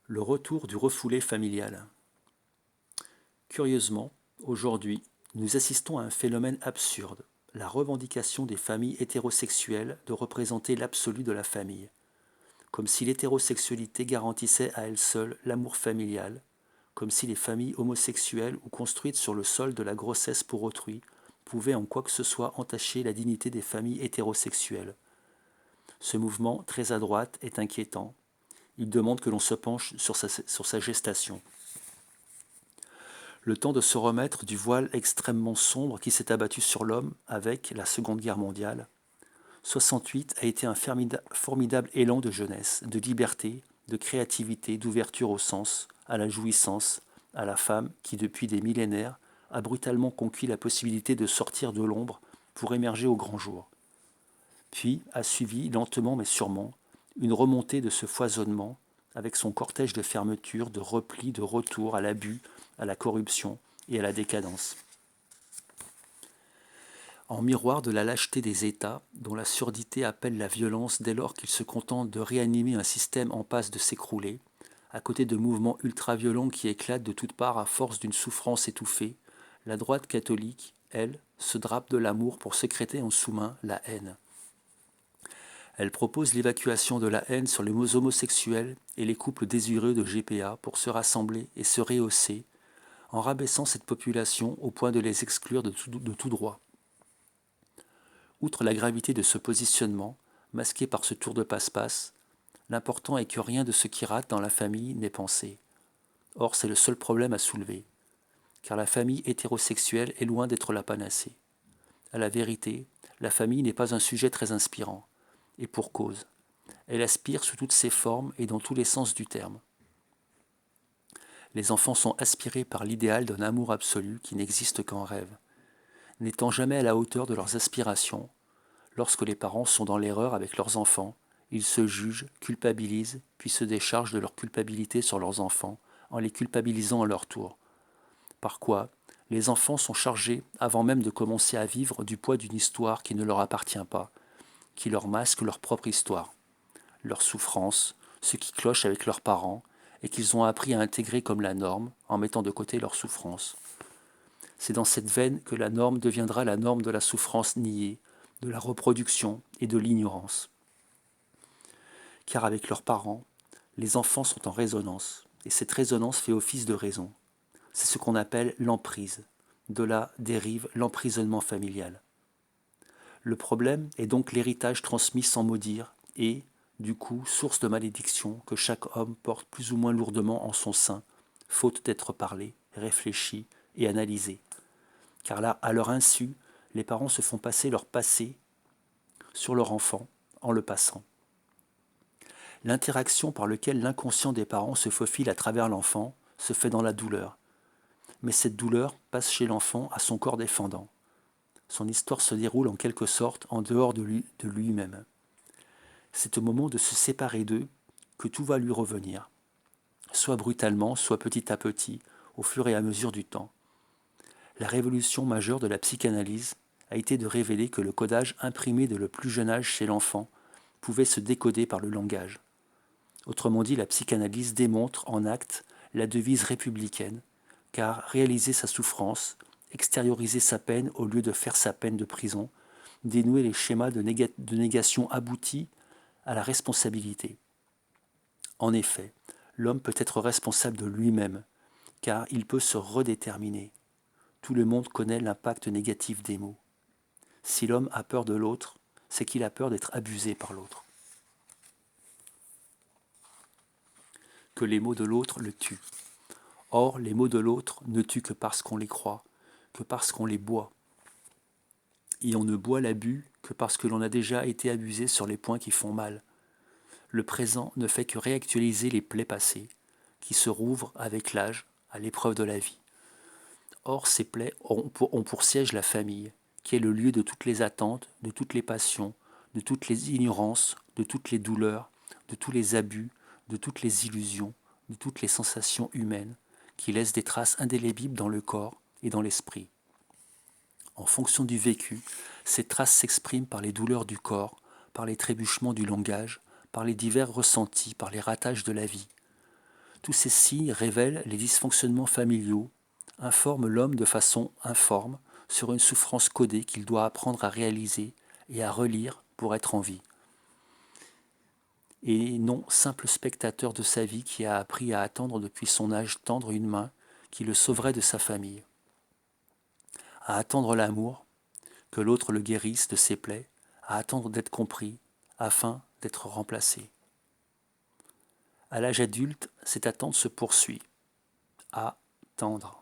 Le retour du refoulé familial. Curieusement, aujourd'hui, nous assistons à un phénomène absurde, la revendication des familles hétérosexuelles de représenter l'absolu de la famille, comme si l'hétérosexualité garantissait à elle seule l'amour familial, comme si les familles homosexuelles ou construites sur le sol de la grossesse pour autrui pouvaient en quoi que ce soit entacher la dignité des familles hétérosexuelles. Ce mouvement, très à droite, est inquiétant. Il demande que l'on se penche sur sa gestation. Le temps de se remettre du voile extrêmement sombre qui s'est abattu sur l'homme avec la Seconde Guerre mondiale. 68 a été un formidable élan de jeunesse, de liberté, de créativité, d'ouverture au sens, à la jouissance, à la femme qui, depuis des millénaires, a brutalement conquis la possibilité de sortir de l'ombre pour émerger au grand jour. Puis a suivi, lentement mais sûrement, une remontée de ce foisonnement, avec son cortège de fermetures, de replis, de retours à l'abus, à la corruption et à la décadence. En miroir de la lâcheté des États, dont la surdité appelle la violence dès lors qu'ils se contentent de réanimer un système en passe de s'écrouler, à côté de mouvements ultra-violents qui éclatent de toutes parts à force d'une souffrance étouffée, la droite catholique, elle, se drape de l'amour pour sécréter en sous-main la haine. Elle propose l'évacuation de la haine sur les homosexuels et les couples désireux de GPA pour se rassembler et se rehausser, en rabaissant cette population au point de les exclure de tout droit. Outre la gravité de ce positionnement, masqué par ce tour de passe-passe, l'important est que rien de ce qui rate dans la famille n'est pensé. Or, c'est le seul problème à soulever, car la famille hétérosexuelle est loin d'être la panacée. À la vérité, la famille n'est pas un sujet très inspirant, et pour cause. Elle aspire sous toutes ses formes et dans tous les sens du terme. Les enfants sont aspirés par l'idéal d'un amour absolu qui n'existe qu'en rêve. N'étant jamais à la hauteur de leurs aspirations, lorsque les parents sont dans l'erreur avec leurs enfants, ils se jugent, culpabilisent, puis se déchargent de leur culpabilité sur leurs enfants, en les culpabilisant à leur tour. Par quoi, les enfants sont chargés, avant même de commencer à vivre, du poids d'une histoire qui ne leur appartient pas, qui leur masque leur propre histoire, leur souffrance, ce qui cloche avec leurs parents, et qu'ils ont appris à intégrer comme la norme, en mettant de côté leur souffrance. C'est dans cette veine que la norme deviendra la norme de la souffrance niée, de la reproduction et de l'ignorance. Car avec leurs parents, les enfants sont en résonance, et cette résonance fait office de raison. C'est ce qu'on appelle l'emprise. De là dérive l'emprisonnement familial. Le problème est donc l'héritage transmis sans mot dire et, du coup, source de malédiction que chaque homme porte plus ou moins lourdement en son sein, faute d'être parlé, réfléchi et analysé. Car là, à leur insu, les parents se font passer leur passé sur leur enfant en le passant. L'interaction par laquelle l'inconscient des parents se faufile à travers l'enfant se fait dans la douleur. Mais cette douleur passe chez l'enfant à son corps défendant. Son histoire se déroule en quelque sorte en dehors de lui-même. C'est au moment de se séparer d'eux que tout va lui revenir, soit brutalement, soit petit à petit, au fur et à mesure du temps. La révolution majeure de la psychanalyse a été de révéler que le codage imprimé dès le plus jeune âge chez l'enfant pouvait se décoder par le langage. Autrement dit, la psychanalyse démontre en acte la devise républicaine, car réaliser sa souffrance, extérioriser sa peine au lieu de faire sa peine de prison, dénouer les schémas de négation aboutit à la responsabilité. En effet, l'homme peut être responsable de lui-même, car il peut se redéterminer. Tout le monde connaît l'impact négatif des mots. Si l'homme a peur de l'autre, c'est qu'il a peur d'être abusé par l'autre. Que les mots de l'autre le tuent. Or, les mots de l'autre ne tuent que parce qu'on les croit, que parce qu'on les boit. Et on ne boit l'abus que parce que l'on a déjà été abusé sur les points qui font mal. Le présent ne fait que réactualiser les plaies passées, qui se rouvrent avec l'âge, à l'épreuve de la vie. Or, ces plaies ont pour siège la famille, qui est le lieu de toutes les attentes, de toutes les passions, de toutes les ignorances, de toutes les douleurs, de tous les abus, de toutes les illusions, de toutes les sensations humaines, qui laissent des traces indélébiles dans le corps et dans l'esprit. En fonction du vécu, ces traces s'expriment par les douleurs du corps, par les trébuchements du langage, par les divers ressentis, par les ratages de la vie. Tous ces signes révèlent les dysfonctionnements familiaux, informent l'homme de façon informe sur une souffrance codée qu'il doit apprendre à réaliser et à relire pour être en vie. Et non simple spectateur de sa vie qui a appris à attendre depuis son âge tendre une main qui le sauverait de sa famille. À attendre l'amour, que l'autre le guérisse de ses plaies, à attendre d'être compris, afin d'être remplacé. À l'âge adulte, cette attente se poursuit. Attendre.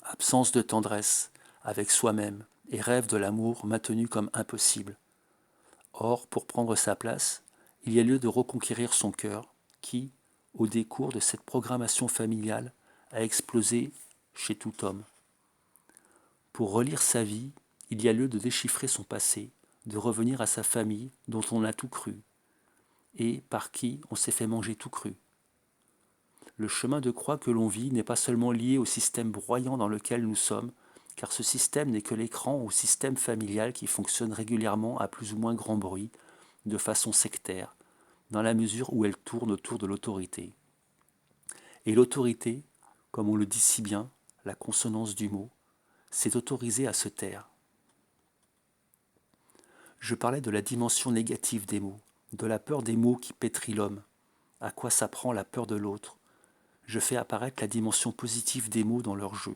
Absence de tendresse avec soi-même et rêve de l'amour maintenu comme impossible. Or, pour prendre sa place, il y a lieu de reconquérir son cœur qui, au décours de cette programmation familiale, a explosé chez tout homme. Pour relire sa vie, il y a lieu de déchiffrer son passé, de revenir à sa famille dont on a tout cru et par qui on s'est fait manger tout cru. Le chemin de croix que l'on vit n'est pas seulement lié au système broyant dans lequel nous sommes, car ce système n'est que l'écran au système familial qui fonctionne régulièrement à plus ou moins grand bruit, de façon sectaire, dans la mesure où elle tourne autour de l'autorité. Et l'autorité, comme on le dit si bien, la consonance du mot, c'est autoriser à se taire. Je parlais de la dimension négative des mots, de la peur des mots qui pétrit l'homme. À quoi s'apprend la peur de l'autre? Je fais apparaître la dimension positive des mots dans leur jeu.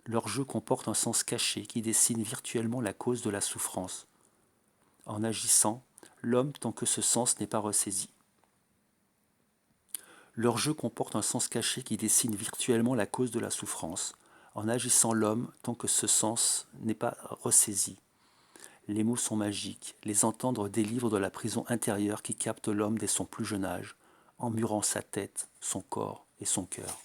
Leur jeu comporte un sens caché qui dessine virtuellement la cause de la souffrance. En agissant, l'homme tant que ce sens n'est pas ressaisi. Leur jeu comporte un sens caché qui dessine virtuellement la cause de la souffrance. En agissant l'homme tant que ce sens n'est pas ressaisi. Les mots sont magiques, les entendre délivre de la prison intérieure qui capte l'homme dès son plus jeune âge, emmurant sa tête, son corps et son cœur.